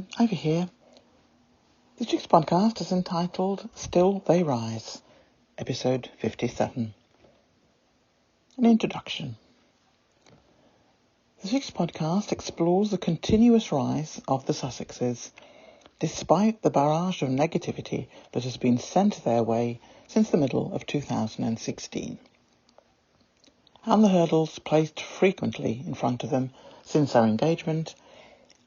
So, over here, this week's podcast is entitled Still They Rise, episode 57. An introduction. This week's podcast explores the continuous rise of the Sussexes, despite the barrage of negativity that has been sent their way since the middle of 2016, and the hurdles placed frequently in front of them since their engagement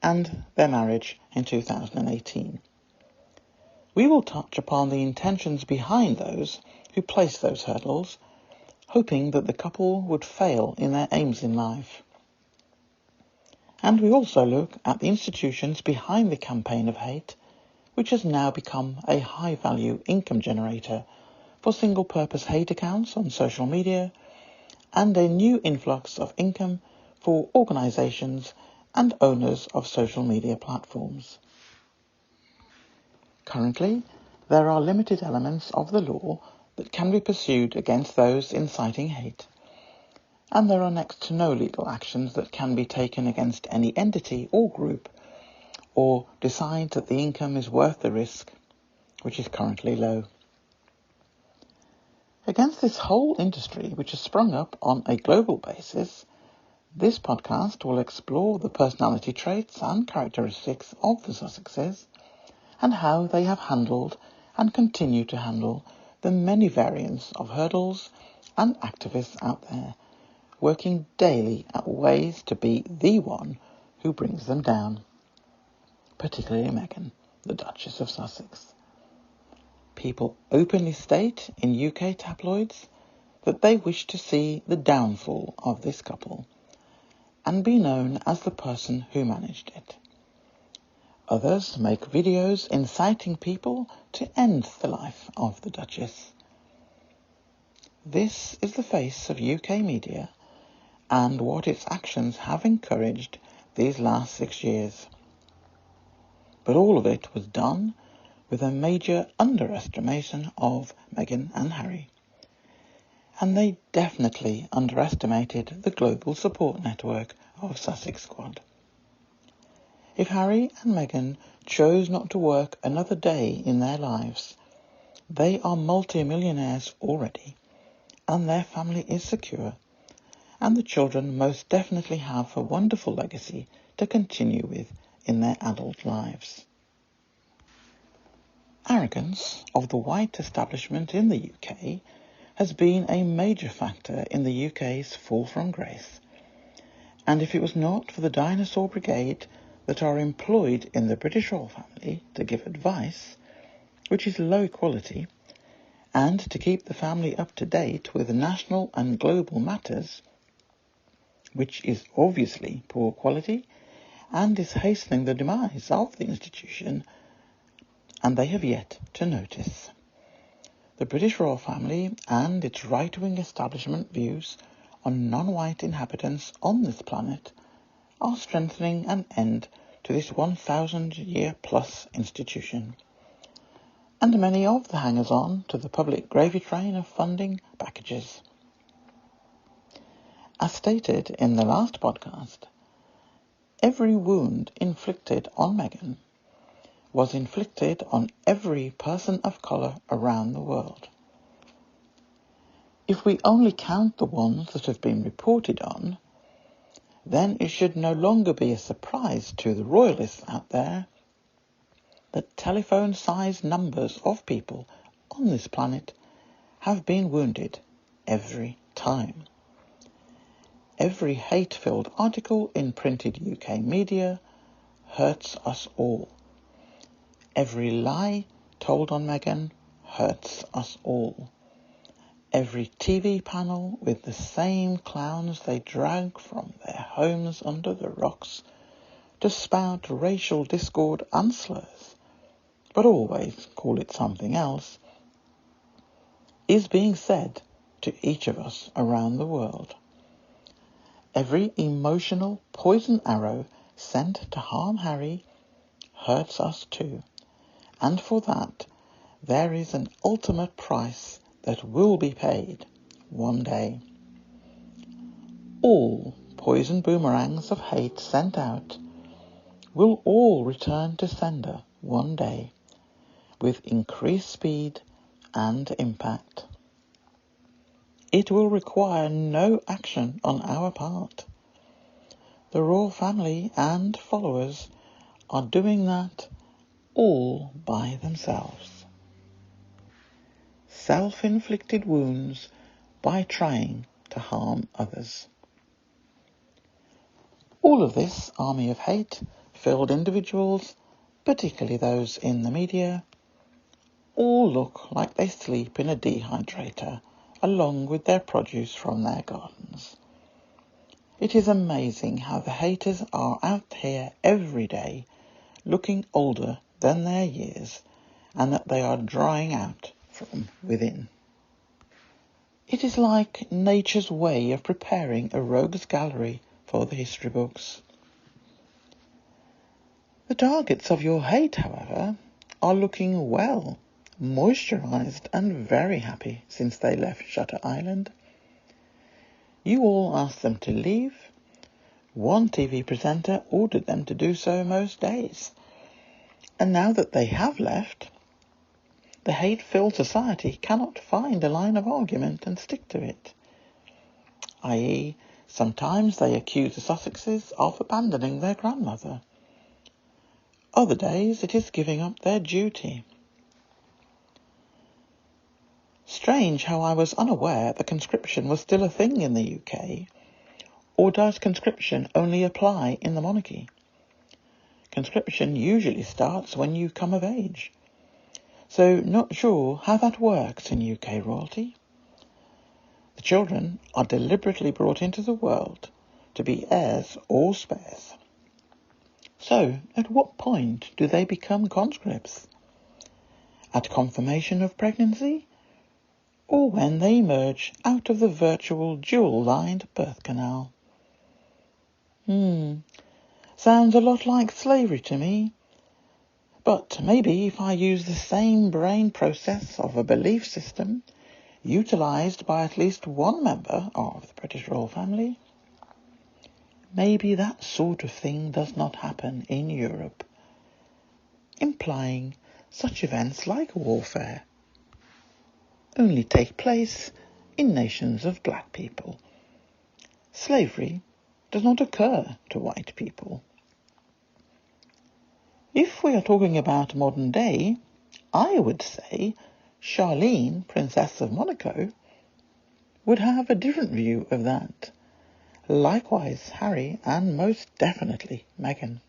and their marriage in 2018. We will touch upon the intentions behind those who placed those hurdles, hoping that the couple would fail in their aims in life. And we also look at the institutions behind the campaign of hate, which has now become a high-value income generator for single-purpose hate accounts on social media, and a new influx of income for organisations and owners of social media platforms. Currently, there are limited elements of the law that can be pursued against those inciting hate, and there are next to no legal actions that can be taken against any entity or group, or decide that the income is worth the risk, which is currently low. Against this whole industry, which has sprung up on a global basis, this podcast will explore the personality traits and characteristics of the Sussexes and how they have handled and continue to handle the many variants of hurdles and activists out there, working daily at ways to be the one who brings them down, particularly Meghan, the Duchess of Sussex. People openly state in UK tabloids that they wish to see the downfall of this couple and be known as the person who managed it. Others make videos inciting people to end the life of the Duchess. This is the face of UK media and what its actions have encouraged these last 6 years. But all of it was done with a major underestimation of Meghan and Harry. And they definitely underestimated the global support network of Sussex Squad. If Harry and Meghan chose not to work another day in their lives, they are multi-millionaires already, and their family is secure, and the children most definitely have a wonderful legacy to continue with in their adult lives. Arrogance of the white establishment in the UK has been a major factor in the UK's fall from grace, and if it was not for the dinosaur brigade that are employed in the British royal family to give advice, which is low quality, and to keep the family up to date with national and global matters, which is obviously poor quality and is hastening the demise of the institution, and they have yet to notice. The British royal family and its right-wing establishment views on non-white inhabitants on this planet are strengthening an end to this 1,000-year-plus institution, and many of the hangers-on to the public gravy train of funding packages. As stated in the last podcast, every wound inflicted on Meghan was inflicted on every person of colour around the world. If we only count the ones that have been reported on, then it should no longer be a surprise to the royalists out there that telephone-sized numbers of people on this planet have been wounded every time. Every hate-filled article in printed UK media hurts us all. Every lie told on Meghan hurts us all. Every TV panel with the same clowns they drag from their homes under the rocks to spout racial discord and slurs, but always call it something else, is being said to each of us around the world. Every emotional poison arrow sent to harm Harry hurts us too, and for that there is an ultimate price that will be paid one day. All poison boomerangs of hate sent out will all return to sender one day with increased speed and impact. It will require no action on our part. The royal family and followers are doing that all by themselves. Self-inflicted wounds by trying to harm others. All of this army of hate-filled individuals, particularly those in the media, all look like they sleep in a dehydrator along with their produce from their gardens. It is amazing how the haters are out here every day looking older than their years, and that they are drying out from within. It is like nature's way of preparing a rogues gallery for the history books. The targets of your hate, however, are looking well moisturised and very happy since they left Shutter Island. You all asked them to leave. One TV presenter ordered them to do so most days. And now that they have left, the hate-filled society cannot find a line of argument and stick to it. I.e., sometimes they accuse the Sussexes of abandoning their grandmother. Other days it is giving up their duty. Strange how I was unaware that conscription was still a thing in the UK. Or does conscription only apply in the monarchy? Conscription usually starts when you come of age. So not sure how that works in UK royalty. The children are deliberately brought into the world to be heirs or spares. So at what point do they become conscripts? At confirmation of pregnancy? Or when they emerge out of the virtual dual-lined birth canal? Sounds a lot like slavery to me. But maybe if I use the same brain process of a belief system utilised by at least one member of the British royal family, maybe that sort of thing does not happen in Europe, implying such events like warfare only take place in nations of black people. Slavery does not occur to white people. If we are talking about modern day, I would say Charlene, Princess of Monaco, would have a different view of that. Likewise Harry, and most definitely Meghan.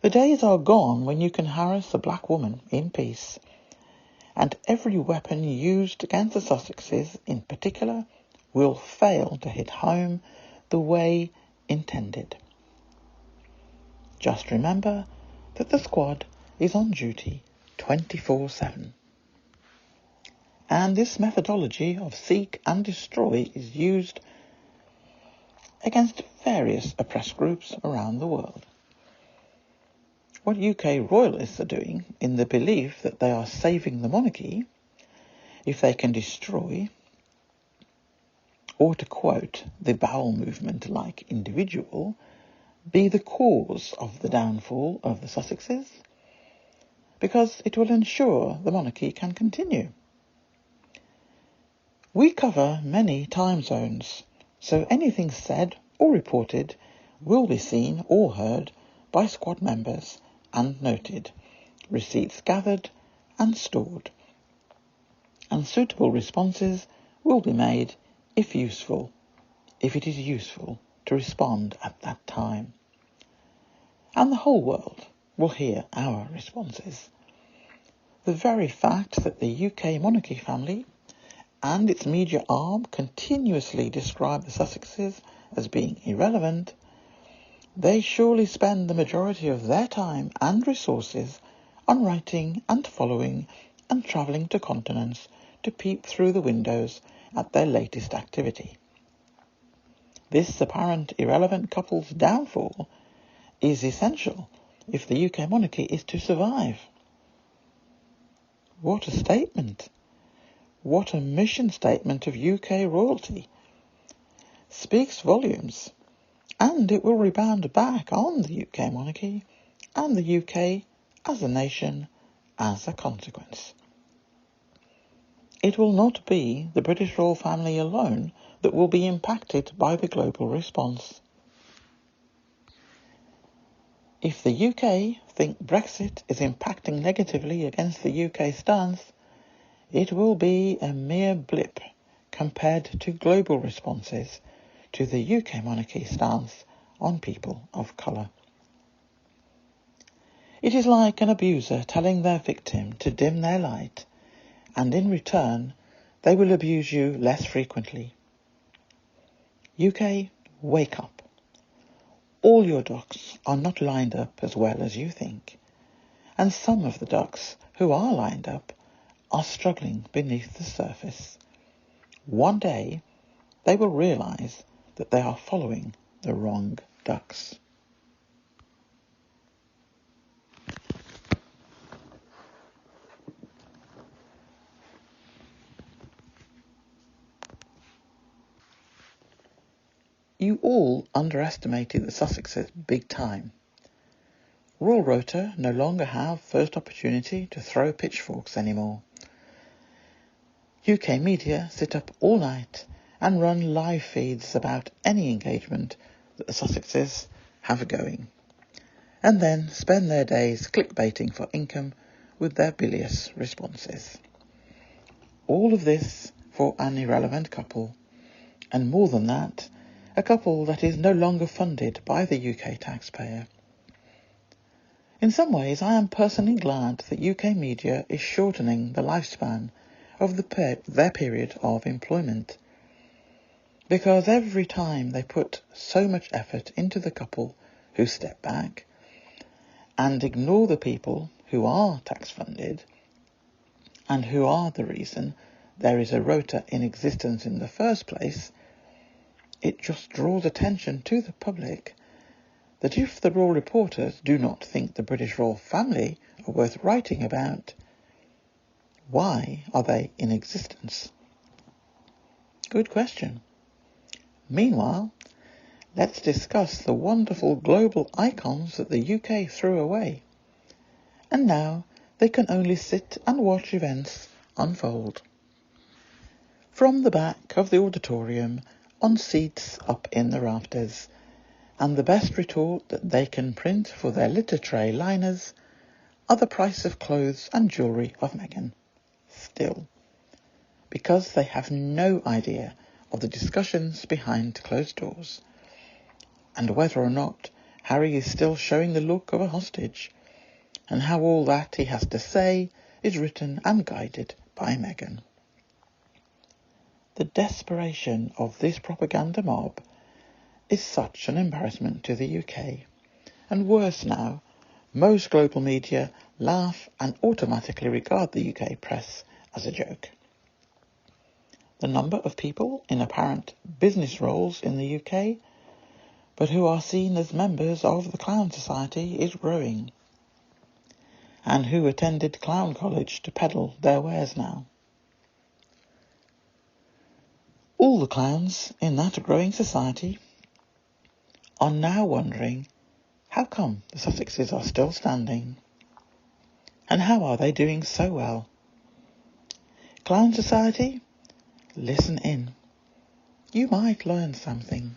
The days are gone when you can harass a black woman in peace, and every weapon used against the Sussexes in particular will fail to hit home the way intended. Just remember that the squad is on duty 24/7. And this methodology of seek and destroy is used against various oppressed groups around the world. What UK royalists are doing in the belief that they are saving the monarchy, if they can destroy, or to quote the bowel movement-like individual, be the cause of the downfall of the Sussexes, because it will ensure the monarchy can continue. We cover many time zones, so anything said or reported will be seen or heard by squad members and noted, receipts gathered and stored, and suitable responses will be made if it is useful to respond at that time. And the whole world will hear our responses. The very fact that the UK monarchy family and its media arm continuously describe the Sussexes as being irrelevant, they surely spend the majority of their time and resources on writing and following and travelling to continents to peep through the windows at their latest activity. This apparent irrelevant couple's downfall is essential if the UK monarchy is to survive. What a statement! What a mission statement of UK royalty! Speaks volumes, and it will rebound back on the UK monarchy and the UK as a nation as a consequence. It will not be the British royal family alone that will be impacted by the global response. If the UK think Brexit is impacting negatively against the UK stance, it will be a mere blip compared to global responses to the UK monarchy stance on people of colour. It is like an abuser telling their victim to dim their light, and in return they will abuse you less frequently. UK, wake up. All your ducks are not lined up as well as you think, and some of the ducks who are lined up are struggling beneath the surface. One day they will realise that they are following the wrong ducks. You all underestimated the Sussexes big time. Royal Rota no longer have first opportunity to throw pitchforks anymore. UK media sit up all night and run live feeds about any engagement that the Sussexes have going, and then spend their days clickbaiting for income with their bilious responses. All of this for an irrelevant couple, and more than that, a couple that is no longer funded by the UK taxpayer. In some ways, I am personally glad that UK media is shortening the lifespan of their period of employment, because every time they put so much effort into the couple who step back and ignore the people who are tax-funded and who are the reason there is a rota in existence in the first place, it just draws attention to the public that if the royal reporters do not think the British royal family are worth writing about, why are they in existence? Good question. Meanwhile, let's discuss the wonderful global icons that the UK threw away. And now they can only sit and watch events unfold. From the back of the auditorium, on seats up in the rafters, and the best retort that they can print for their litter tray liners are the price of clothes and jewellery of Meghan. Still, because they have no idea of the discussions behind closed doors, and whether or not Harry is still showing the look of a hostage, and how all that he has to say is written and guided by Meghan. The desperation of this propaganda mob is such an embarrassment to the UK, and worse now, most global media laugh and automatically regard the UK press as a joke. The number of people in apparent business roles in the UK, but who are seen as members of the Clown Society, is growing, and who attended Clown College to peddle their wares now. All the clowns in that growing society are now wondering how come the Sussexes are still standing, and how are they doing so well. Clown Society, listen in. You might learn something.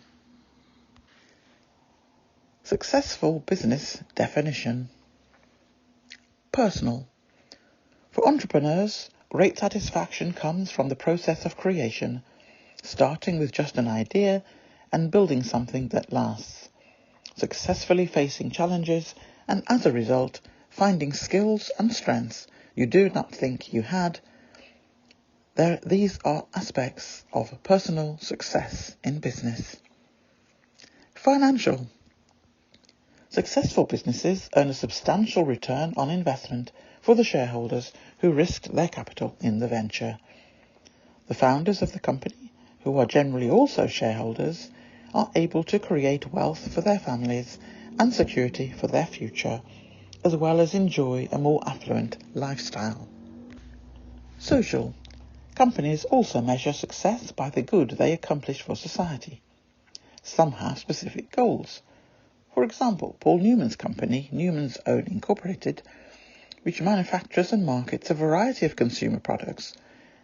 Successful business definition. Personal. For entrepreneurs, great satisfaction comes from the process of creation, starting with just an idea and building something that lasts, successfully facing challenges and as a result finding skills and strengths you do not think you had. These are aspects of personal success in business. Financial. Successful businesses earn a substantial return on investment for the shareholders who risked their capital in the venture. The founders of the company, who are generally also shareholders, are able to create wealth for their families and security for their future, as well as enjoy a more affluent lifestyle. Social. Companies also measure success by the good they accomplish for society. Some have specific goals. For example, Paul Newman's company, Newman's Own Incorporated, which manufactures and markets a variety of consumer products,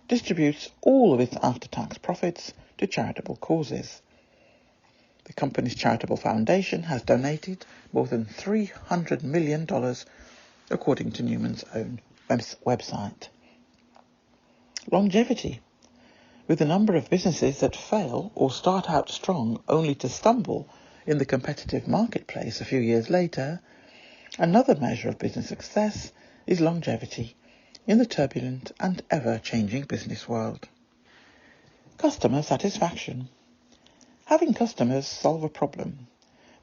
distributes all of its after-tax profits to charitable causes. The company's charitable foundation has donated more than $300 million, according to Newman's own website. Longevity. With the number of businesses that fail or start out strong only to stumble in the competitive marketplace a few years later, another measure of business success is longevity in the turbulent and ever-changing business world. Customer satisfaction. Having customers solve a problem.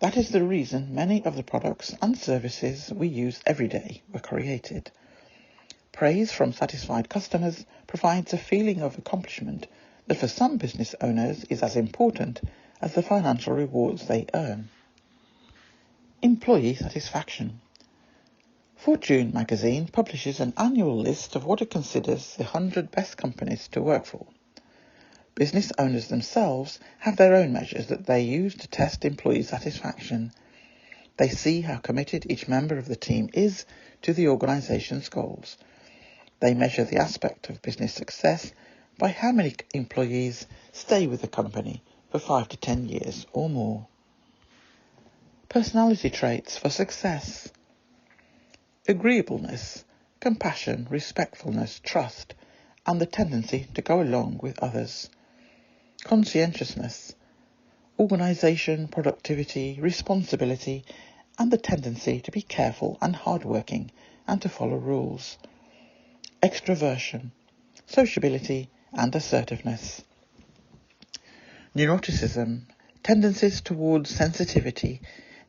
That is the reason many of the products and services we use every day were created. Praise from satisfied customers provides a feeling of accomplishment that for some business owners is as important as the financial rewards they earn. Employee satisfaction. Fortune magazine publishes an annual list of what it considers the 100 best companies to work for. Business owners themselves have their own measures that they use to test employee satisfaction. They see how committed each member of the team is to the organisation's goals. They measure the aspect of business success by how many employees stay with the company for 5 to 10 years or more. Personality traits for success. Agreeableness, compassion, respectfulness, trust, and the tendency to go along with others. Conscientiousness, organisation, productivity, responsibility, and the tendency to be careful and hard-working and to follow rules. Extroversion, sociability, and assertiveness. Neuroticism, tendencies towards sensitivity,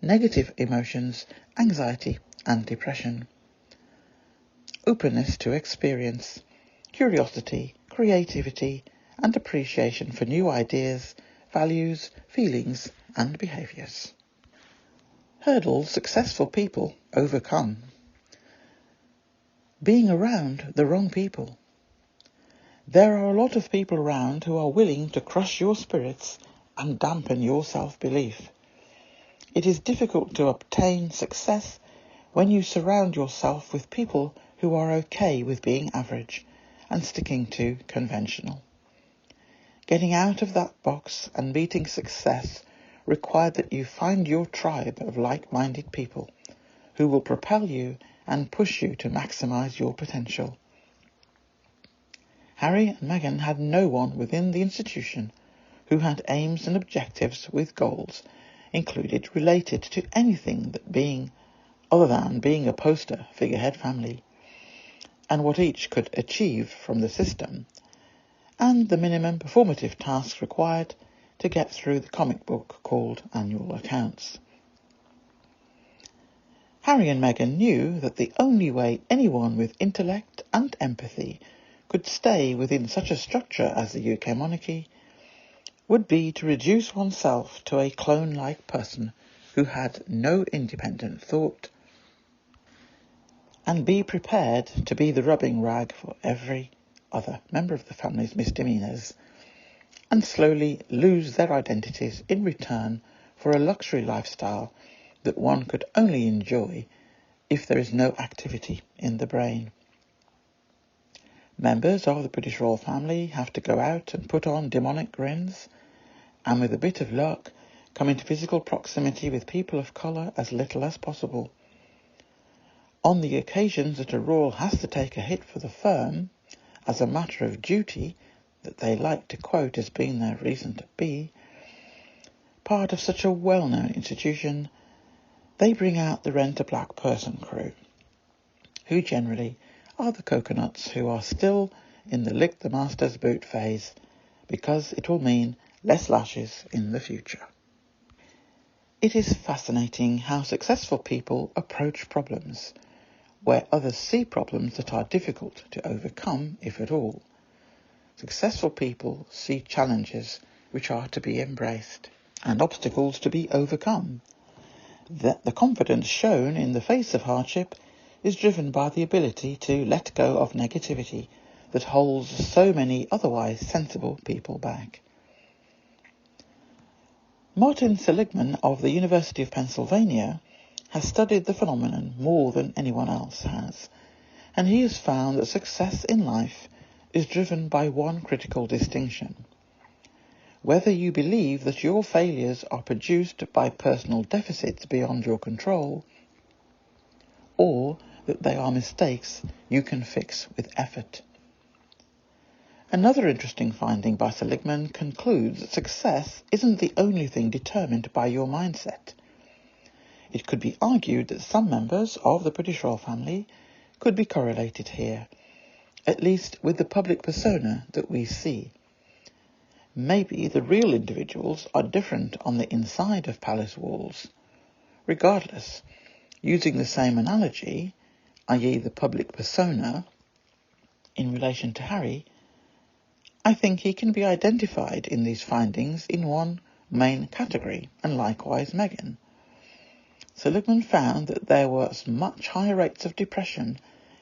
negative emotions, anxiety, and depression. Openness to experience, curiosity, creativity, and appreciation for new ideas, values, feelings, and behaviours. Hurdles successful people overcome. Being around the wrong people. There are a lot of people around who are willing to crush your spirits and dampen your self-belief. It is difficult to obtain success when you surround yourself with people who are okay with being average and sticking to conventional. Getting out of that box and meeting success required that you find your tribe of like-minded people who will propel you and push you to maximise your potential. Harry and Meghan had no one within the institution who had aims and objectives with goals included related to anything other than being a poster figurehead family, and what each could achieve from the system, and the minimum performative tasks required to get through the comic book called annual accounts. Harry and Meghan knew that the only way anyone with intellect and empathy could stay within such a structure as the UK monarchy would be to reduce oneself to a clone-like person who had no independent thought, and be prepared to be the rubbing rag for every other member of the family's misdemeanours, and slowly lose their identities in return for a luxury lifestyle that one could only enjoy if there is no activity in the brain. Members of the British royal family have to go out and put on demonic grins, and with a bit of luck come into physical proximity with people of colour as little as possible. On the occasions that a royal has to take a hit for the firm, as a matter of duty that they like to quote as being their reason to be, part of such a well-known institution, they bring out the rent-a-black person crew, who generally are the coconuts who are still in the lick the master's boot phase, because it will mean less lashes in the future. It is fascinating how successful people approach problems, where others see problems that are difficult to overcome, if at all. Successful people see challenges which are to be embraced, and obstacles to be overcome. That the confidence shown in the face of hardship is driven by the ability to let go of negativity that holds so many otherwise sensible people back. Martin Seligman of the University of Pennsylvania has studied the phenomenon more than anyone else has, and he has found that success in life is driven by one critical distinction: whether you believe that your failures are produced by personal deficits beyond your control, or that they are mistakes you can fix with effort. Another interesting finding by Seligman concludes that success isn't the only thing determined by your mindset. It could be argued that some members of the British royal family could be correlated here, at least with the public persona that we see. Maybe the real individuals are different on the inside of palace walls. Regardless, using the same analogy, i.e. the public persona, in relation to Harry, I think he can be identified in these findings in one main category, and likewise Meghan. Seligman found that there were much higher rates of depression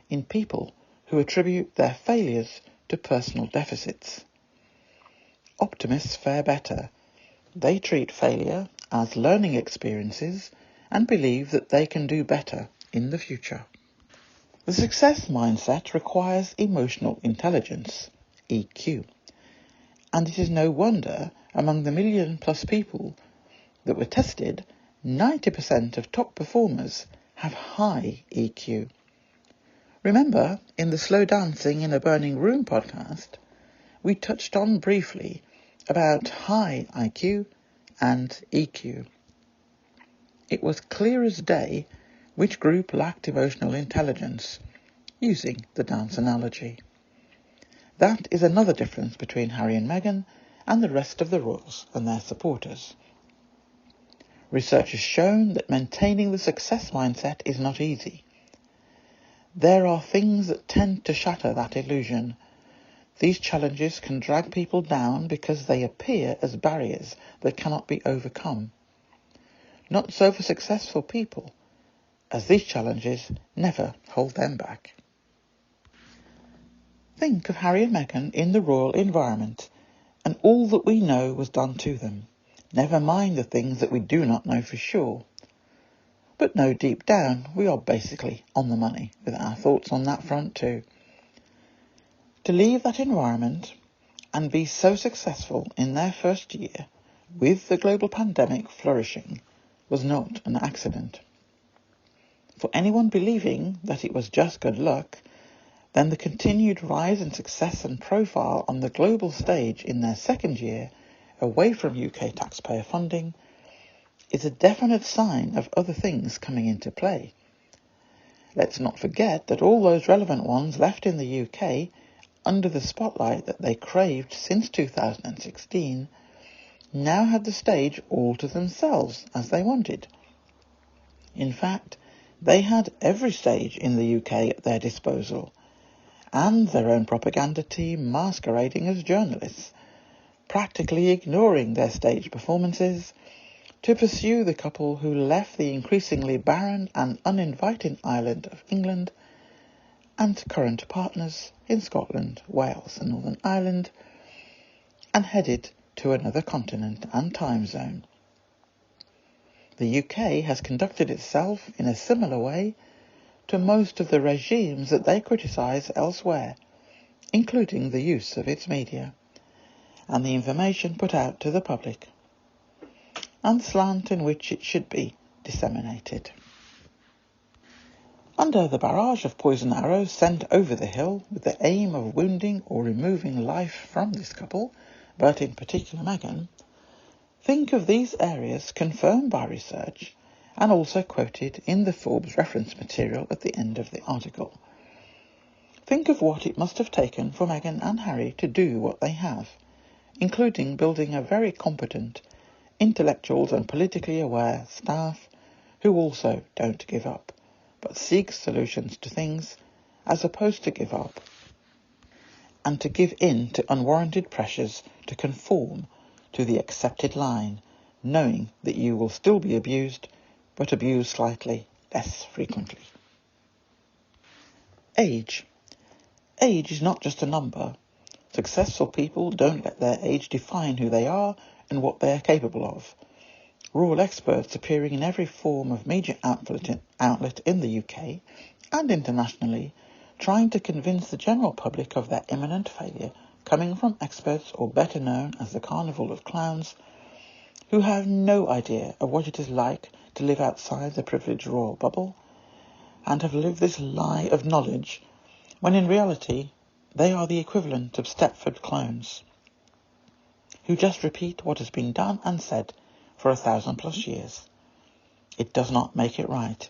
in people who attribute their failures to personal deficits. Optimists fare better. They treat failure as learning experiences and believe that they can do better in the future. The success mindset requires emotional intelligence, EQ, and it is no wonder among the 1 million+ people that were tested, 90% of top performers have high EQ. Remember, in the Slow Dancing in a Burning Room podcast, we touched on briefly about high IQ and EQ. It was clear as day which group lacked emotional intelligence, using the dance analogy. That is another difference between Harry and Meghan and the rest of the royals and their supporters. Research has shown that maintaining the success mindset is not easy. There are things that tend to shatter that illusion. These challenges can drag people down because they appear as barriers that cannot be overcome. Not so for successful people, as these challenges never hold them back. Think of Harry and Meghan in the royal environment, and all that we know was done to them. Never mind the things that we do not know for sure. But know deep down we are basically on the money with our thoughts on that front too. To leave that environment and be so successful in their first year, with the global pandemic flourishing, was not an accident. For anyone believing that it was just good luck, then the continued rise in success and profile on the global stage in their second year, away from UK taxpayer funding, is a definite sign of other things coming into play. Let's not forget that all those relevant ones left in the UK under the spotlight that they craved since 2016 now had the stage all to themselves as they wanted. In fact, they had every stage in the UK at their disposal, and their own propaganda team masquerading as journalists, practically ignoring their stage performances to pursue the couple who left the increasingly barren and uninviting island of England and current partners in Scotland, Wales and Northern Ireland, and headed to another continent and time zone. The UK has conducted itself in a similar way to most of the regimes that they criticise elsewhere, including the use of its media, and the information put out to the public, and the slant in which it should be disseminated. Under the barrage of poison arrows sent over the hill with the aim of wounding or removing life from this couple, but in particular Meghan, think of these areas confirmed by research and also quoted in the Forbes reference material at the end of the article. Think of what it must have taken for Meghan and Harry to do what they have, including building a very competent, intellectuals and politically aware staff who also don't give up, but seek solutions to things as opposed to give up, and to give in to unwarranted pressures to conform to the accepted line, knowing that you will still be abused, but abused slightly less frequently. Age. Age is not just a number. Successful people don't let their age define who they are and what they are capable of. royal experts appearing in every form of media outlet in the UK and internationally, trying to convince the general public of their imminent failure, coming from experts, or better known as the Carnival of Clowns, who have no idea of what it is like to live outside the privileged royal bubble, and have lived this lie of knowledge, when in reality they are the equivalent of Stepford clones, who just repeat what has been done and said for 1,000+ years. It does not make it right.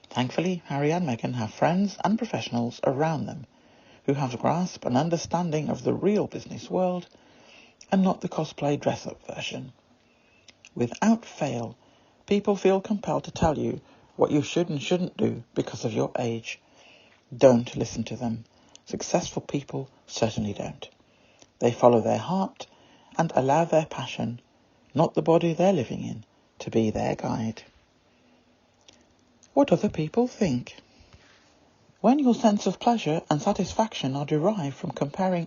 Thankfully, Harry and Meghan have friends and professionals around them who have grasped an understanding of the real business world and not the cosplay dress-up version. Without fail, people feel compelled to tell you what you should and shouldn't do because of your age. Don't listen to them. Successful people certainly don't. They follow their heart and allow their passion, not the body they're living in, to be their guide. What other people think. When your sense of pleasure and satisfaction are derived from comparing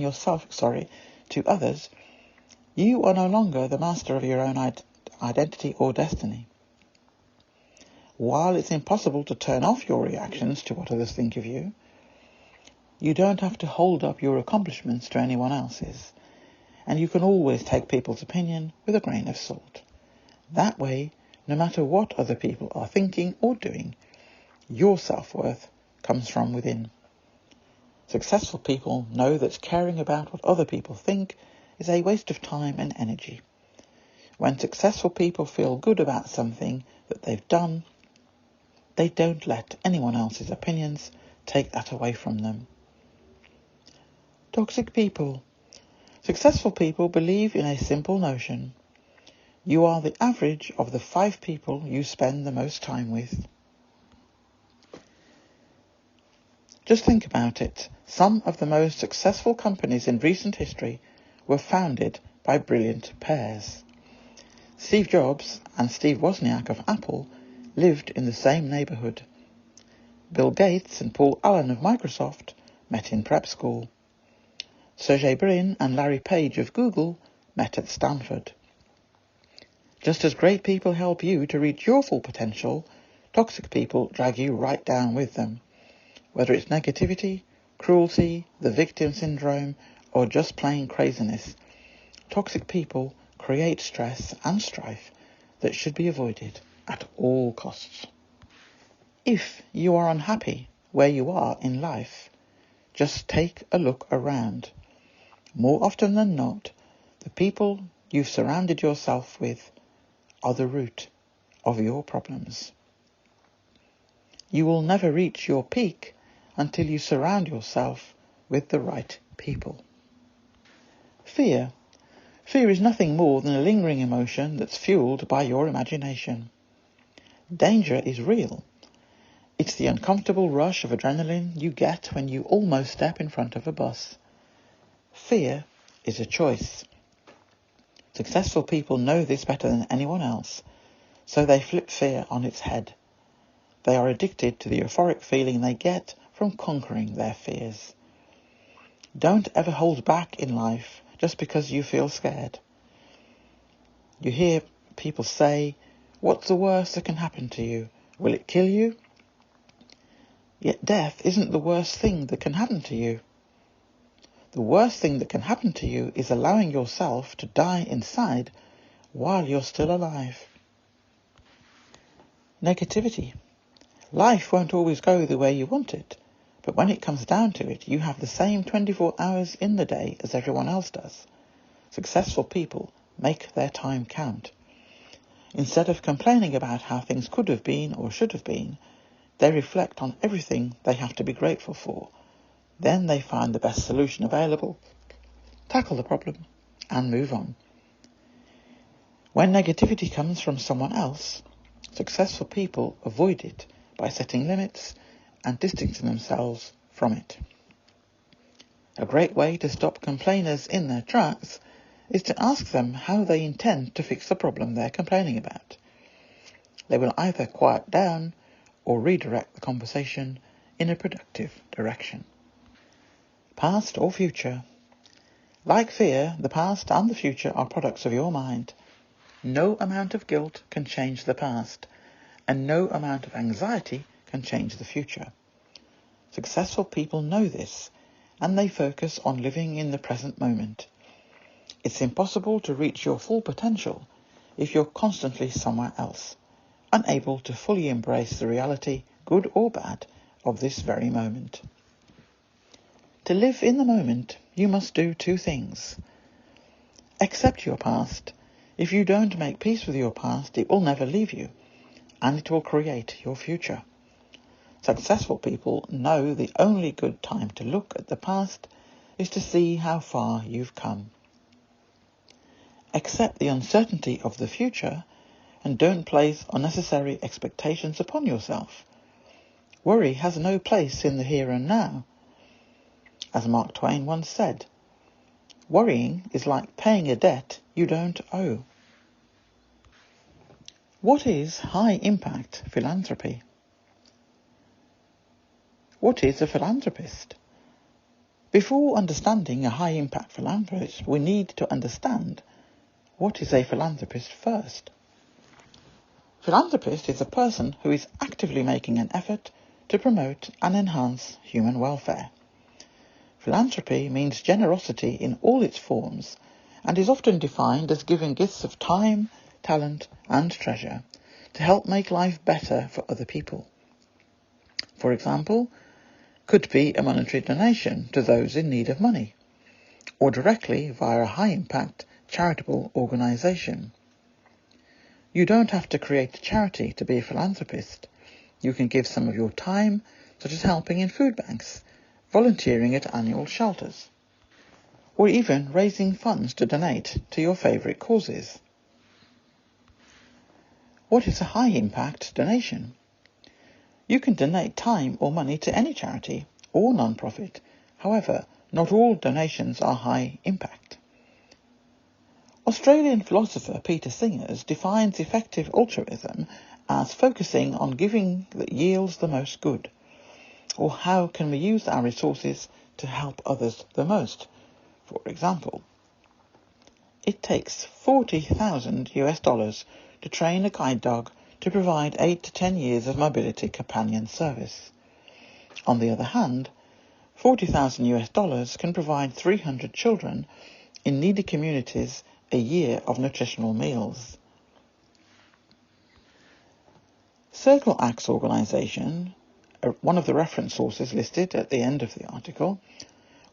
yourself to others, you are no longer the master of your own identity or destiny. While it's impossible to turn off your reactions to what others think of you, you don't have to hold up your accomplishments to anyone else's, and you can always take people's opinion with a grain of salt. That way, no matter what other people are thinking or doing, your self-worth comes from within. Successful people know that caring about what other people think is a waste of time and energy. When successful people feel good about something that they've done, they don't let anyone else's opinions take that away from them. Toxic people. Successful people believe in a simple notion. You are the average of the 5 people you spend the most time with. Just think about it. Some of the most successful companies in recent history were founded by brilliant pairs. Steve Jobs and Steve Wozniak of Apple lived in the same neighbourhood. Bill Gates and Paul Allen of Microsoft met in prep school. Sergey Brin and Larry Page of Google met at Stanford. Just as great people help you to reach your full potential, toxic people drag you right down with them. Whether it's negativity, cruelty, the victim syndrome, or just plain craziness, toxic people create stress and strife that should be avoided at all costs. If you are unhappy where you are in life, just take a look around. More often than not, the people you've surrounded yourself with are the root of your problems. You will never reach your peak until you surround yourself with the right people. Fear. Fear is nothing more than a lingering emotion that's fueled by your imagination. Danger is real. It's the uncomfortable rush of adrenaline you get when you almost step in front of a bus. Fear is a choice. Successful people know this better than anyone else, so they flip fear on its head. They are addicted to the euphoric feeling they get from conquering their fears. Don't ever hold back in life just because you feel scared. You hear people say, "What's the worst that can happen to you? Will it kill you?" Yet death isn't the worst thing that can happen to you. The worst thing that can happen to you is allowing yourself to die inside while you're still alive. Negativity. Life won't always go the way you want it, but when it comes down to it, you have the same 24 hours in the day as everyone else does. Successful people make their time count. Instead of complaining about how things could have been or should have been, they reflect on everything they have to be grateful for. Then they find the best solution available, tackle the problem, and move on. When negativity comes from someone else, successful people avoid it by setting limits and distancing themselves from it. A great way to stop complainers in their tracks is to ask them how they intend to fix the problem they're complaining about. They will either quiet down or redirect the conversation in a productive direction. Past or future. Like fear, the past and the future are products of your mind. No amount of guilt can change the past, and no amount of anxiety can change the future. Successful people know this, and they focus on living in the present moment. It's impossible to reach your full potential if you're constantly somewhere else, unable to fully embrace the reality, good or bad, of this very moment. To live in the moment, you must do two things. Accept your past. If you don't make peace with your past, it will never leave you, and it will create your future. Successful people know the only good time to look at the past is to see how far you've come. Accept the uncertainty of the future and don't place unnecessary expectations upon yourself. Worry has no place in the here and now. As Mark Twain once said, worrying is like paying a debt you don't owe. What is high-impact philanthropy? What is a philanthropist? Before understanding a high-impact philanthropist, we need to understand what is a philanthropist first. Philanthropist is a person who is actively making an effort to promote and enhance human welfare. Philanthropy means generosity in all its forms and is often defined as giving gifts of time, talent and treasure to help make life better for other people. For example, could be a monetary donation to those in need of money, or directly via a high-impact charitable organisation. You don't have to create a charity to be a philanthropist. You can give some of your time, such as helping in food banks, volunteering at annual shelters, or even raising funds to donate to your favourite causes. What is a high-impact donation? You can donate time or money to any charity or non-profit. However, not all donations are high-impact. Australian philosopher Peter Singers defines effective altruism as focusing on giving that yields the most good, or how can we use our resources to help others the most. For example, it takes $40,000 to train a guide dog to provide 8 to 10 years of mobility companion service. On the other hand, $40,000 can provide 300 children in needy communities a year of nutritional meals. Circle Acts organisation, one of the reference sources listed at the end of the article,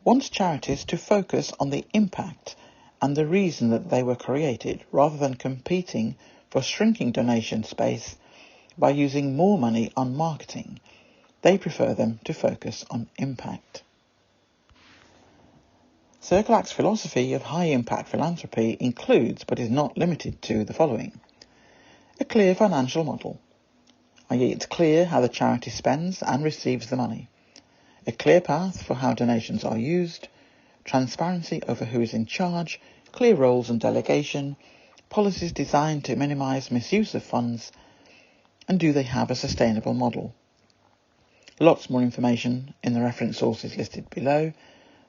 wants charities to focus on the impact and the reason that they were created, rather than competing for shrinking donation space by using more money on marketing. They prefer them to focus on impact. Circle Act's philosophy of high-impact philanthropy includes, but is not limited to, the following. A clear financial model, i.e. it's clear how the charity spends and receives the money. A clear path for how donations are used, transparency over who is in charge, clear roles and delegation, policies designed to minimise misuse of funds, and do they have a sustainable model? Lots more information in the reference sources listed below.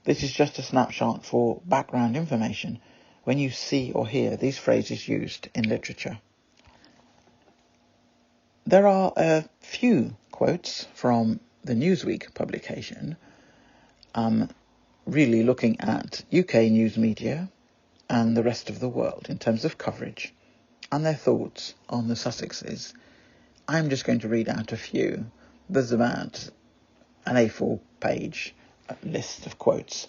This is just a snapshot for background information when you see or hear these phrases used in literature. There are a few quotes from the Newsweek publication, really looking at UK news media and the rest of the world in terms of coverage and their thoughts on the Sussexes. I'm just going to read out a few. There's about an A4 page list of quotes.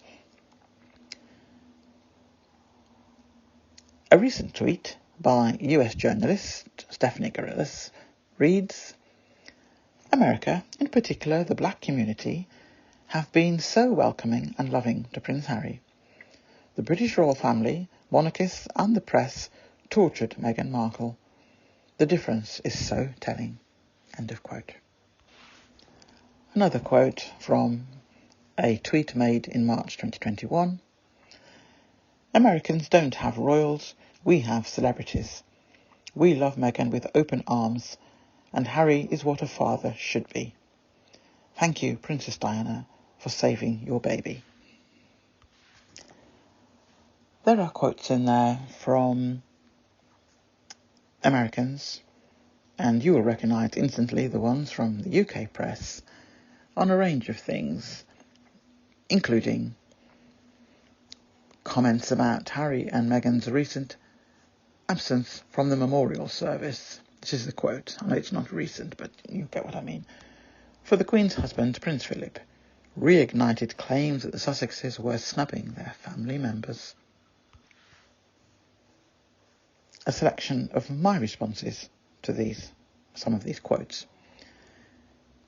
A recent tweet by US journalist Stephanie Gorillas reads, America, in particular the black community, have been so welcoming and loving to Prince Harry. The British royal family, monarchists and the press tortured Meghan Markle. The difference is so telling. End of quote. Another quote from a tweet made in March 2021. Americans don't have royals, we have celebrities. We love Meghan with open arms, and Harry is what a father should be. Thank you, Princess Diana, for saving your baby. There are quotes in there from Americans, and you will recognise instantly the ones from the UK press on a range of things, including comments about Harry and Meghan's recent absence from the memorial service. This is the quote. I know it's not recent, but you get what I mean. For the Queen's husband, Prince Philip, reignited claims that the Sussexes were snubbing their family members. A selection of my responses to some of these quotes.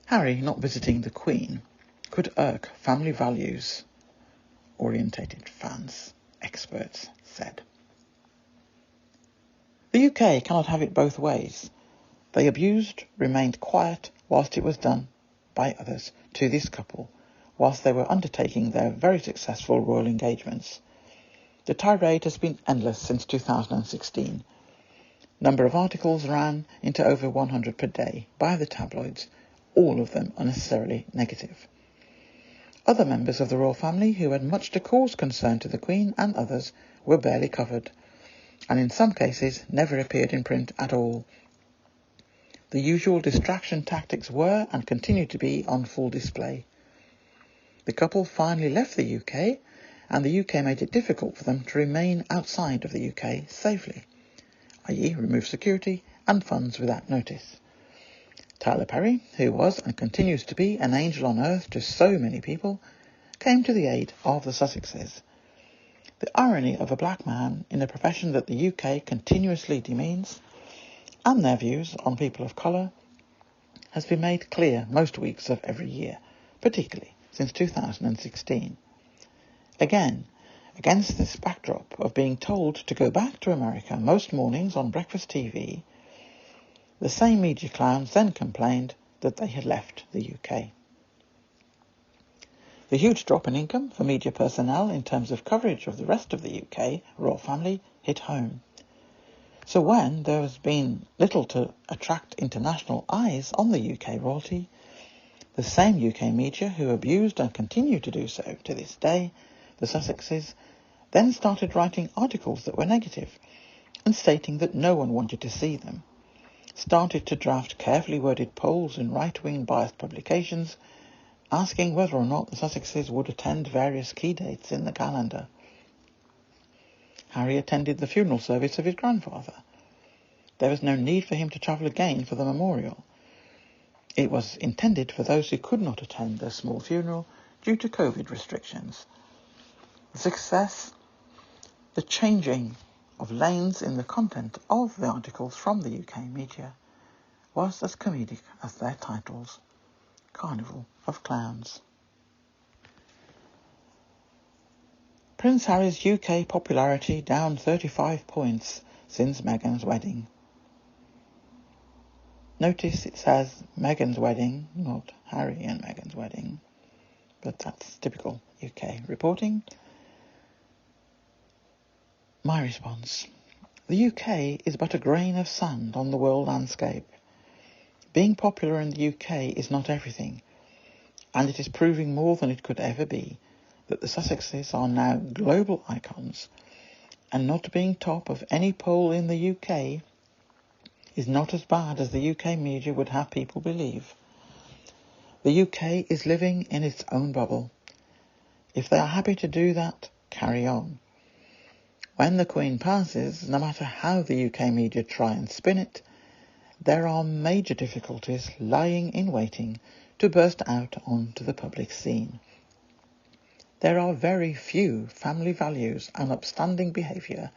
Harry not visiting the Queen could irk family values orientated fans, experts said. The UK cannot have it both ways. They abused, remained quiet whilst it was done by others to this couple, whilst they were undertaking their very successful royal engagements. The tirade has been endless since 2016. Number of articles ran into over 100 per day by the tabloids, all of them unnecessarily negative. Other members of the royal family who had much to cause concern to the Queen and others were barely covered, and in some cases never appeared in print at all. The usual distraction tactics were and continue to be on full display. The couple finally left the UK, and the UK made it difficult for them to remain outside of the UK safely, i.e. remove security and funds without notice. Tyler Perry, who was and continues to be an angel on earth to so many people, came to the aid of the Sussexes. The irony of a black man in a profession that the UK continuously demeans, and their views on people of colour, has been made clear most weeks of every year, particularly since 2016. Again, against this backdrop of being told to go back to America most mornings on breakfast TV, the same media clowns then complained that they had left the UK. The huge drop in income for media personnel in terms of coverage of the rest of the UK royal family hit home. So when there has been little to attract international eyes on the UK royalty, the same UK media who abused and continue to do so to this day, the Sussexes, then started writing articles that were negative and stating that no one wanted to see them, started to draft carefully worded polls in right-wing biased publications asking whether or not the Sussexes would attend various key dates in the calendar. Harry attended the funeral service of his grandfather. There was no need for him to travel again for the memorial. It was intended for those who could not attend their small funeral due to COVID restrictions. The success, the changing of lanes in the content of the articles from the UK media, was as comedic as their titles. Carnival of Clowns. Prince Harry's UK popularity down 35 points since Meghan's wedding. Notice it says Meghan's wedding, not Harry and Meghan's wedding, but that's typical UK reporting. My response. The UK is but a grain of sand on the world landscape. Being popular in the UK is not everything, and it is proving more than it could ever be that the Sussexes are now global icons, and not being top of any poll in the UK is not as bad as the UK media would have people believe. The UK is living in its own bubble. If they are happy to do that, carry on. When the Queen passes, no matter how the UK media try and spin it, there are major difficulties lying in waiting to burst out onto the public scene. There are very few family values and upstanding behaviour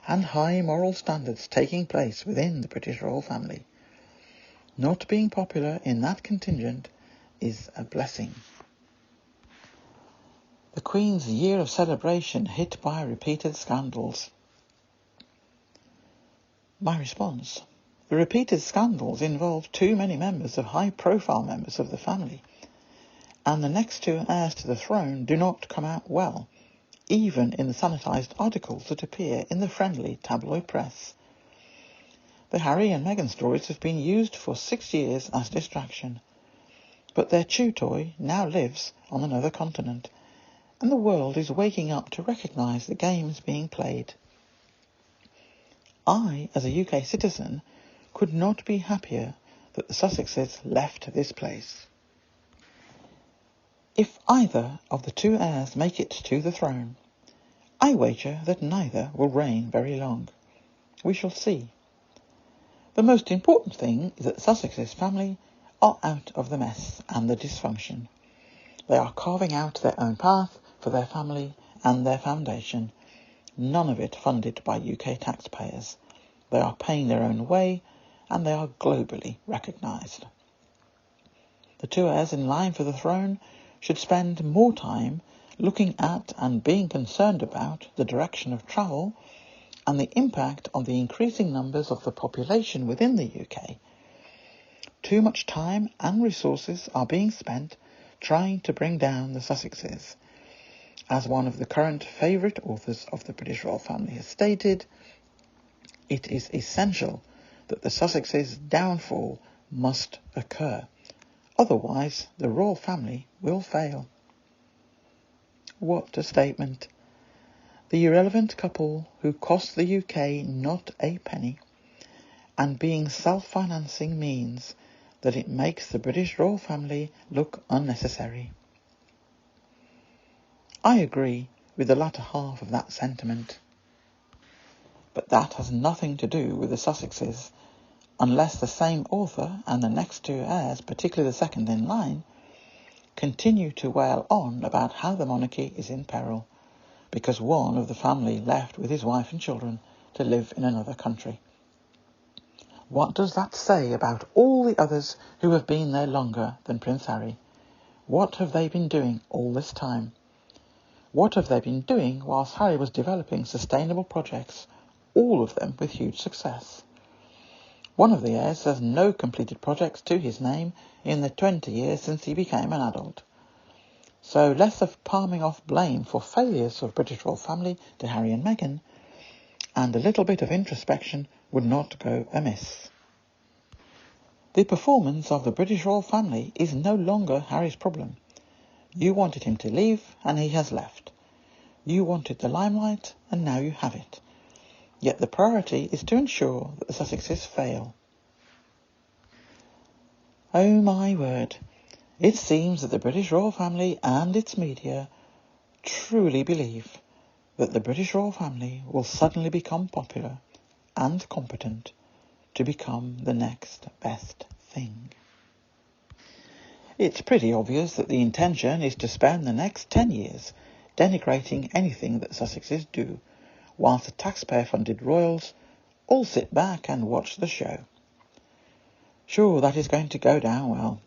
and high moral standards taking place within the British royal family. Not being popular in that contingent is a blessing. The Queen's year of celebration hit by repeated scandals. My response. The repeated scandals involve too many members of high-profile members of the family, and the next two heirs to the throne do not come out well, even in the sanitised articles that appear in the friendly tabloid press. The Harry and Meghan stories have been used for 6 years as distraction, but their chew toy now lives on another continent, and the world is waking up to recognise the games being played. I, as a UK citizen, could not be happier that the Sussexes left this place. If either of the two heirs make it to the throne, I wager that neither will reign very long. We shall see. The most important thing is that the Sussexes family are out of the mess and the dysfunction. They are carving out their own path for their family and their foundation, none of it funded by UK taxpayers. They are paying their own way, and they are globally recognised. The two heirs in line for the throne should spend more time looking at and being concerned about the direction of travel and the impact on the increasing numbers of the population within the UK. Too much time and resources are being spent trying to bring down the Sussexes. As one of the current favourite authors of the British royal family has stated, it is essential that the Sussexes' downfall must occur. Otherwise, the royal family will fail. What a statement. The irrelevant couple who cost the UK not a penny, and being self-financing means that it makes the British royal family look unnecessary. I agree with the latter half of that sentiment. But that has nothing to do with the Sussexes, unless the same author and the next two heirs, particularly the second in line, continue to wail on about how the monarchy is in peril, because one of the family left with his wife and children to live in another country. What does that say about all the others who have been there longer than Prince Harry? What have they been doing all this time? What have they been doing whilst Harry was developing sustainable projects, all of them with huge success? One of the heirs has no completed projects to his name in the 20 years since he became an adult. So less of palming off blame for failures of British royal family to Harry and Meghan, and a little bit of introspection would not go amiss. The performance of the British royal family is no longer Harry's problem. You wanted him to leave, and he has left. You wanted the limelight, and now you have it. Yet the priority is to ensure that the Sussexes fail. Oh my word, it seems that the British royal family and its media truly believe that the British royal family will suddenly become popular and competent to become the next best thing. It's pretty obvious that the intention is to spend the next 10 years denigrating anything that Sussexes do, whilst the taxpayer-funded royals all sit back and watch the show. Sure, that is going to go down well.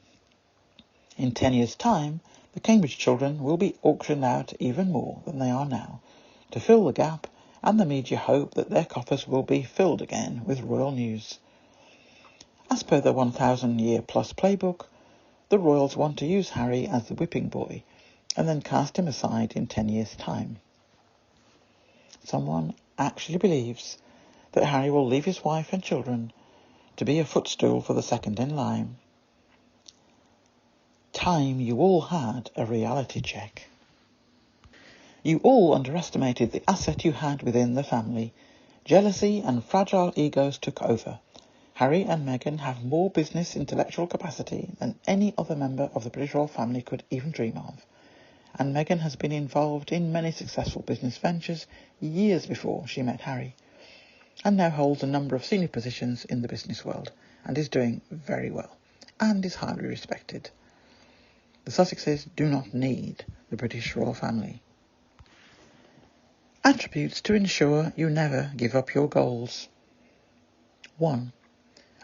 In 10 years' time, the Cambridge children will be auctioned out even more than they are now, to fill the gap, and the media hope that their coffers will be filled again with royal news. As per the 1,000-year-plus playbook, the royals want to use Harry as the whipping boy, and then cast him aside in 10 years' time. Someone actually believes that Harry will leave his wife and children to be a footstool for the second in line. Time you all had a reality check. You all underestimated the asset you had within the family. Jealousy and fragile egos took over. Harry and Meghan have more business intellectual capacity than any other member of the British royal family could even dream of. And Meghan has been involved in many successful business ventures years before she met Harry, and now holds a number of senior positions in the business world, and is doing very well, and is highly respected. The Sussexes do not need the British royal family. Attributes to ensure you never give up your goals. 1.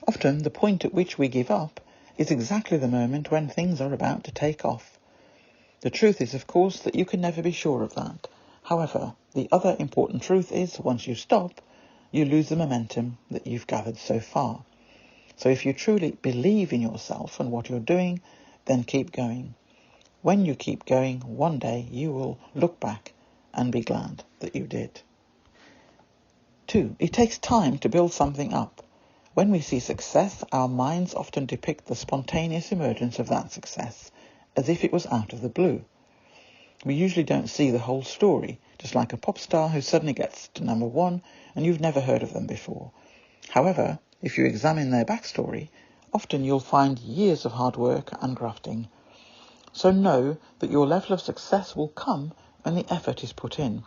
Often the point at which we give up is exactly the moment when things are about to take off. The truth is, of course, that you can never be sure of that. However, the other important truth is, once you stop, you lose the momentum that you've gathered so far. So if you truly believe in yourself and what you're doing, then keep going. When you keep going, one day you will look back and be glad that you did. 2. It takes time to build something up. When we see success, our minds often depict the spontaneous emergence of that success, as if it was out of the blue. We usually don't see the whole story, just like a pop star who suddenly gets to number one and you've never heard of them before. However, if you examine their backstory, often you'll find years of hard work and grafting. So know that your level of success will come when the effort is put in.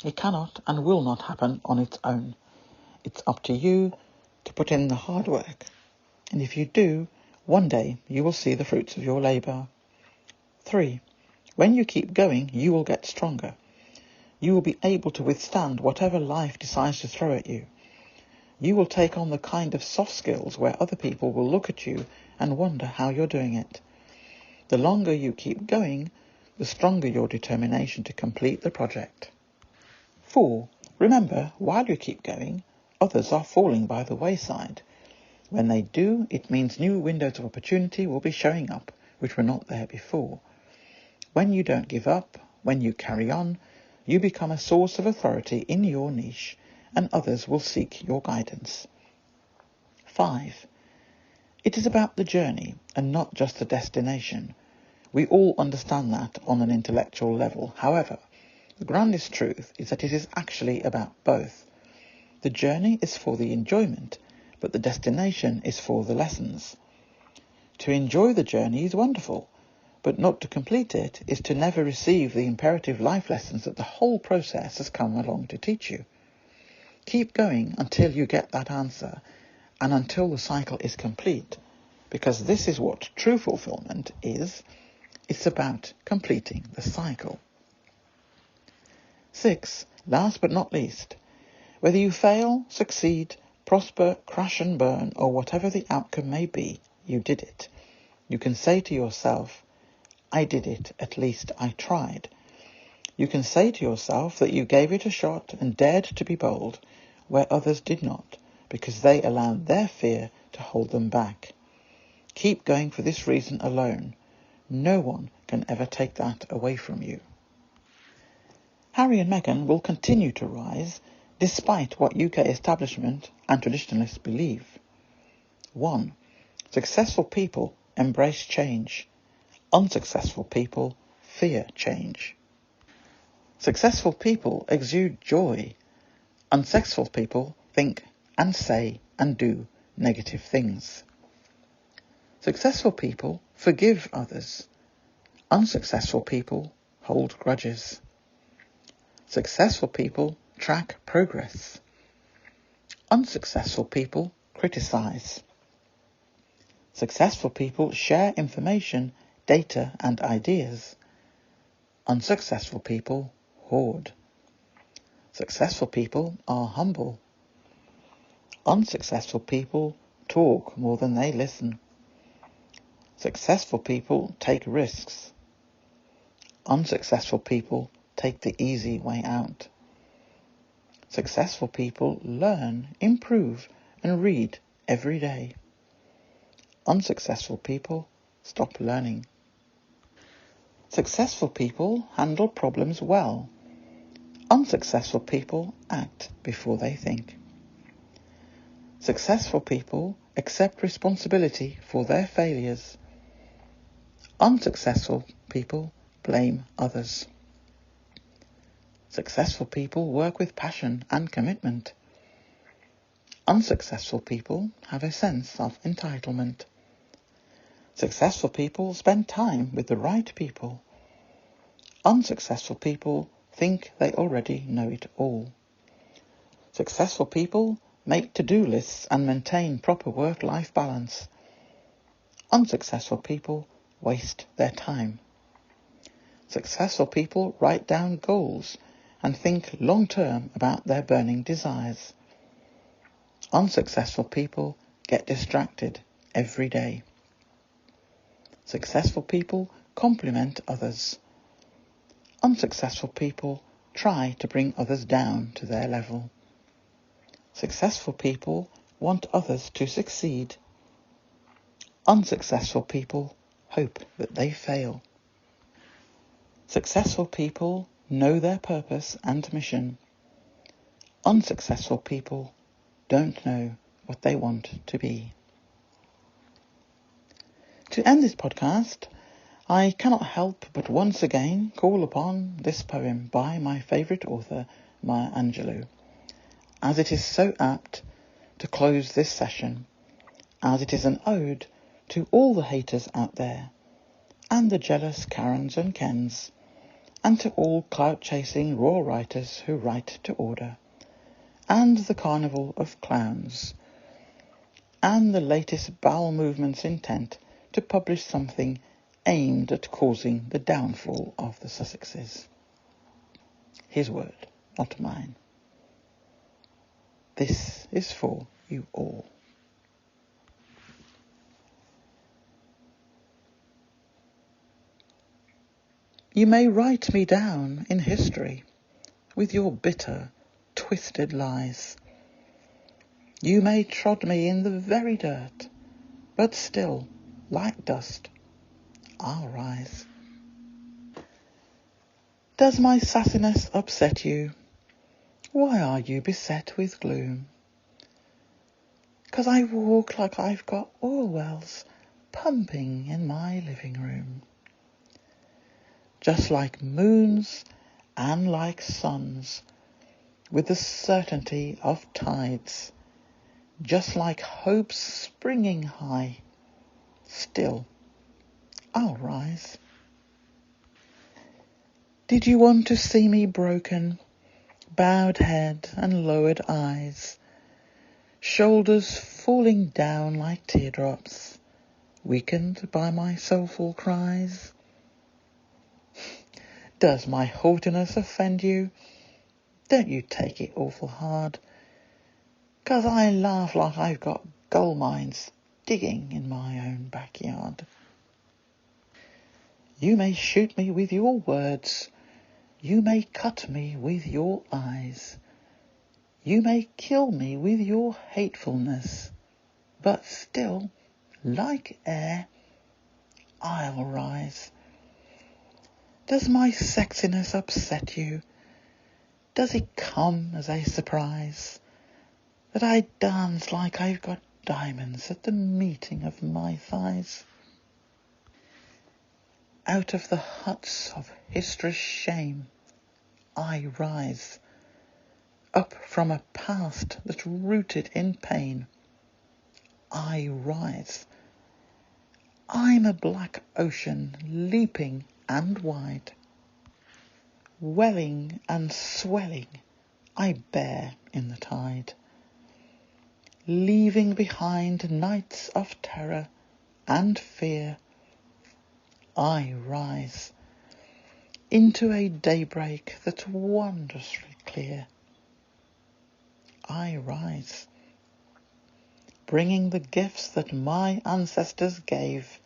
It cannot and will not happen on its own. It's up to you to put in the hard work. And if you do, one day you will see the fruits of your labour. 3. When you keep going, you will get stronger. You will be able to withstand whatever life decides to throw at you. You will take on the kind of soft skills where other people will look at you and wonder how you're doing it. The longer you keep going, the stronger your determination to complete the project. 4. Remember, while you keep going, others are falling by the wayside. When they do, it means new windows of opportunity will be showing up, which were not there before. When you don't give up, when you carry on, you become a source of authority in your niche, and others will seek your guidance. 5. It is about the journey and not just the destination. We all understand that on an intellectual level. However, the grandest truth is that it is actually about both. The journey is for the enjoyment, but the destination is for the lessons. To enjoy the journey is wonderful, but not to complete it is to never receive the imperative life lessons that the whole process has come along to teach you. Keep going until you get that answer, and until the cycle is complete, because this is what true fulfillment is. It's about completing the cycle. 6. Last but not least, whether you fail, succeed, prosper, crash and burn, or whatever the outcome may be, you did it. You can say to yourself, I did it, at least I tried. You can say to yourself that you gave it a shot and dared to be bold, where others did not, because they allowed their fear to hold them back. Keep going for this reason alone. No one can ever take that away from you. Harry and Meghan will continue to rise, despite what UK establishment and traditionalists believe. 1. Successful people embrace change. Unsuccessful people fear change. Successful people exude joy. Unsuccessful people think and say and do negative things. Successful people forgive others. Unsuccessful people hold grudges. Successful people track progress. Unsuccessful people criticize. Successful people share information, data and ideas. Unsuccessful people hoard. Successful people are humble. Unsuccessful people talk more than they listen. Successful people take risks. Unsuccessful people take the easy way out. Successful people learn, improve, and read every day. Unsuccessful people stop learning. Successful people handle problems well. Unsuccessful people act before they think. Successful people accept responsibility for their failures. Unsuccessful people blame others. Successful people work with passion and commitment. Unsuccessful people have a sense of entitlement. Successful people spend time with the right people. Unsuccessful people think they already know it all. Successful people make to-do lists and maintain proper work-life balance. Unsuccessful people waste their time. Successful people write down goals and think long-term about their burning desires. Unsuccessful people get distracted every day. Successful people compliment others. Unsuccessful people try to bring others down to their level. Successful people want others to succeed. Unsuccessful people hope that they fail. Successful people know their purpose and mission. Unsuccessful people don't know what they want to be. To end this podcast, I cannot help but once again call upon this poem by my favourite author, Maya Angelou, as it is so apt to close this session, as it is an ode to all the haters out there, and the jealous Karens and Kens, and to all clout-chasing royal writers who write to order, and the carnival of clowns, and the latest bowel movements intent to publish something aimed at causing the downfall of the Sussexes. His word, not mine. This is for you all. You may write me down in history with your bitter, twisted lies. You may trod me in the very dirt, but still, like dust, I'll rise. Does my sassiness upset you? Why are you beset with gloom? 'Cause I walk like I've got oil wells pumping in my living room. Just like moons and like suns, with the certainty of tides, just like hopes springing high, still I'll rise. Did you want to see me broken, bowed head and lowered eyes, shoulders falling down like teardrops, weakened by my soulful cries? Does my haughtiness offend you? Don't you take it awful hard, 'cause I laugh like I've got gold mines digging in my own backyard. You may shoot me with your words, you may cut me with your eyes, you may kill me with your hatefulness, but still, like air, I'll rise. Does my sexiness upset you? Does it come as a surprise that I dance like I've got diamonds at the meeting of my thighs? Out of the huts of history's shame I rise, up from a past that's rooted in pain I rise. I'm a black ocean leaping and wide, welling and swelling I bear in the tide, leaving behind nights of terror and fear. I rise into a daybreak that's wondrously clear. I rise, bringing the gifts that my ancestors gave.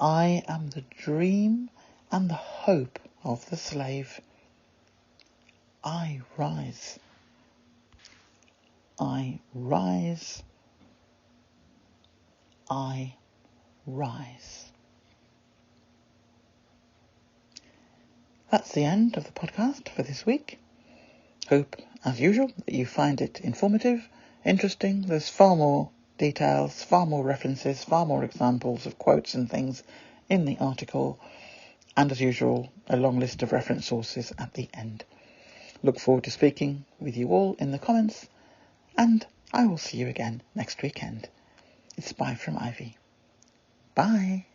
I am the dream and the hope of the slave. I rise. I rise. I rise. That's the end of the podcast for this week. Hope, as usual, that you find it informative, interesting. There's far more details, far more references, far more examples of quotes and things in the article, and as usual, a long list of reference sources at the end. Look forward to speaking with you all in the comments, and I will see you again next weekend. It's bye from Ivy. Bye.